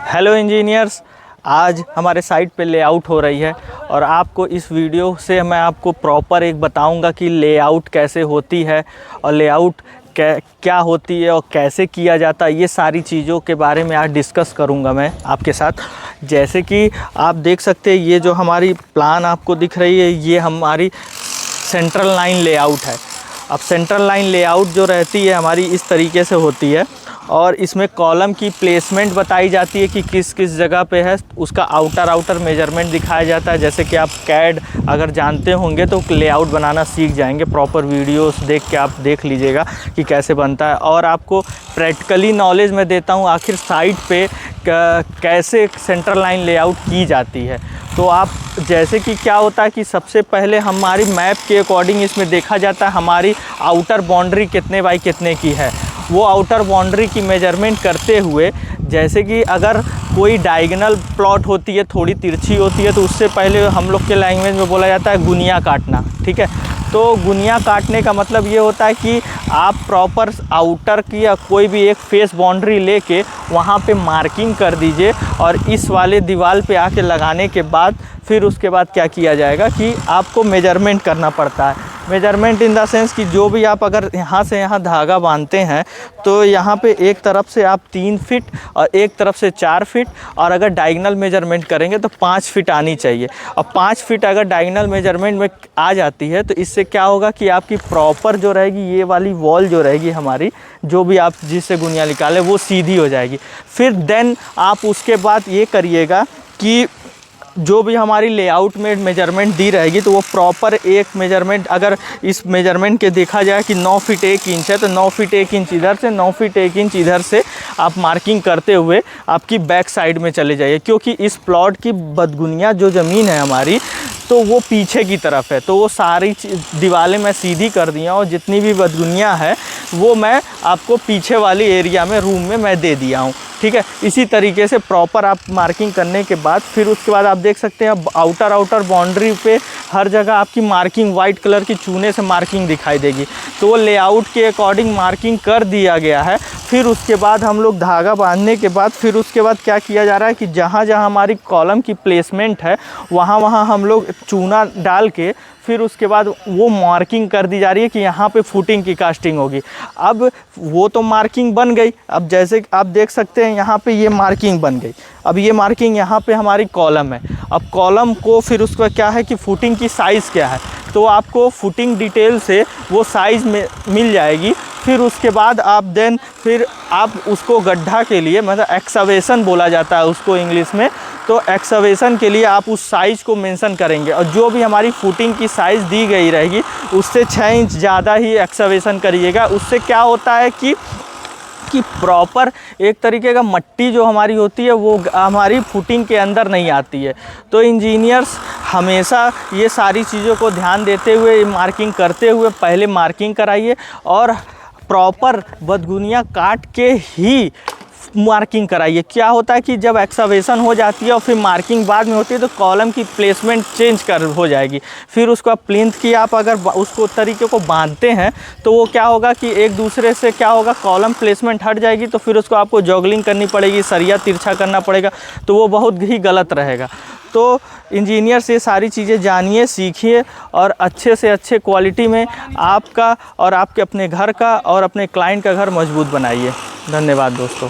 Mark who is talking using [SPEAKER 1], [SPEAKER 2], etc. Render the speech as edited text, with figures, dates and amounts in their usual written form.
[SPEAKER 1] Hello engineers, आज हमारे site पे लेआउट हो रही है और आपको इस वीडियो से मैं आपको प्रॉपर एक बताऊंगा कि लेआउट कैसे होती है और लेआउट क्या होती है और कैसे किया जाता है। ये सारी चीज़ों के बारे में आज डिस्कस करूंगा मैं आपके साथ। जैसे कि आप देख सकते हैं, ये जो हमारी प्लान आपको दिख रही है, ये हमारी सेंट्रल लाइन लेआउट है। अब सेंट्रल लाइन लेआउट जो रहती है हमारी इस तरीके से होती है और इसमें कॉलम की प्लेसमेंट बताई जाती है कि किस किस जगह पे है, उसका आउटर मेजरमेंट दिखाया जाता है। जैसे कि आप कैड अगर जानते होंगे तो लेआउट बनाना सीख जाएंगे, प्रॉपर वीडियोस देख के आप देख लीजिएगा कि कैसे बनता है। और आपको प्रैक्टिकली नॉलेज मैं देता हूँ आखिर साइट पे कैसे सेंट्रल लाइन लेआउट की जाती है। तो आप जैसे कि क्या होता है कि सबसे पहले हमारी मैप के अकॉर्डिंग इसमें देखा जाता है हमारी आउटर बाउंड्री कितने बाई कितने की है। वो आउटर बाउंड्री की मेजरमेंट करते हुए, जैसे कि अगर कोई डायगोनल प्लॉट होती है, थोड़ी तिरछी होती है, तो उससे पहले हम लोग के लैंग्वेज में बोला जाता है गुनिया काटना। ठीक है, तो गुनिया काटने का मतलब ये होता है कि आप प्रॉपर आउटर की या कोई भी एक फेस बाउंड्री लेके वहाँ पे मार्किंग कर दीजिए और इस वाले दीवार पे आके लगाने के बाद फिर उसके बाद क्या किया जाएगा कि आपको मेजरमेंट करना पड़ता है। मेजरमेंट इन द सेंस कि जो भी आप अगर यहाँ से यहाँ धागा बांधते हैं तो यहाँ पे एक तरफ से आप 3 फीट और एक तरफ से 4 फीट, और अगर डायगोनल मेजरमेंट करेंगे तो 5 फीट आनी चाहिए। और 5 फीट अगर डायगोनल मेजरमेंट में आ जाती है तो इससे क्या होगा कि आपकी प्रॉपर जो रहेगी ये वाली वॉल जो रहेगी हमारी, जो भी आप जिससे गुनिया निकाले वो सीधी हो जाएगी। फिर देन आप उसके बाद ये करिएगा कि जो भी हमारी लेआउट में मेजरमेंट दी रहेगी तो वो प्रॉपर एक मेजरमेंट, अगर इस मेजरमेंट के देखा जाए कि 9 फीट 1 इंच है तो 9 फीट 1 इंच इधर से, 9 फीट 1 इंच इधर से आप मार्किंग करते हुए आपकी बैक साइड में चले जाइए। क्योंकि इस प्लॉट की बदगुनिया जो ज़मीन है हमारी तो वो पीछे की तरफ है, तो वो सारी दीवारें मैं सीधी कर दिया और जितनी भी बदगुनिया है वो मैं आपको पीछे वाली एरिया में रूम में मैं दे दिया हूँ। ठीक है, इसी तरीके से प्रॉपर आप मार्किंग करने के बाद फिर उसके बाद आप देख सकते हैं आउटर बाउंड्री पे हर जगह आपकी मार्किंग वाइट कलर की चूने से मार्किंग दिखाई देगी। तो वो लेआउट के अकॉर्डिंग मार्किंग कर दिया गया है। फिर उसके बाद हम लोग धागा बांधने के बाद फिर उसके बाद क्या किया जा रहा है कि जहाँ जहाँ हमारी कॉलम की प्लेसमेंट है वहाँ हम लोग चूना डाल के फिर उसके बाद वो मार्किंग कर दी जा रही है कि यहाँ पे फुटिंग की कास्टिंग होगी। अब वो तो मार्किंग बन गई। अब जैसे आप देख सकते हैं यहाँ पे ये मार्किंग बन गई। अब ये मार्किंग यहाँ पे हमारी कॉलम है। अब कॉलम को फिर उसका क्या है कि फुटिंग की साइज़ क्या है, तो आपको फुटिंग डिटेल से वो साइज़ में मिल जाएगी। फिर उसके बाद आप फिर आप उसको गड्ढा के लिए, मतलब एक्सकवेशन बोला जाता है उसको इंग्लिश में, तो एक्सकवेशन के लिए आप उस साइज़ को मेंशन करेंगे और जो भी हमारी फुटिंग की साइज़ दी गई रहेगी उससे 6 इंच ज़्यादा ही एक्सकवेशन करिएगा। उससे क्या होता है कि प्रॉपर एक तरीके का मट्टी जो हमारी होती है वो हमारी फुटिंग के अंदर नहीं आती है। तो इंजीनियर्स हमेशा ये सारी चीज़ों को ध्यान देते हुए मार्किंग करते हुए पहले मार्किंग कराइए और प्रॉपर बदगुनिया काट के ही मार्किंग कराइए। क्या होता है कि जब एक्सकवेशन हो जाती है और फिर मार्किंग बाद में होती है तो कॉलम की प्लेसमेंट चेंज हो जाएगी। फिर उसका प्लिंथ की आप अगर उसको तरीके को बांधते हैं तो वो क्या होगा कि एक दूसरे से क्या होगा, कॉलम प्लेसमेंट हट जाएगी तो फिर उसको आपको जॉगलिंग करनी पड़ेगी, सरिया तिरछा करना पड़ेगा, तो वो बहुत ही गलत रहेगा। तो इंजीनियर से सारी चीज़ें जानिए, सीखिए और अच्छे से अच्छे क्वालिटी में आपका और आपके अपने घर का और अपने क्लाइंट का घर मजबूत बनाइए। धन्यवाद दोस्तों।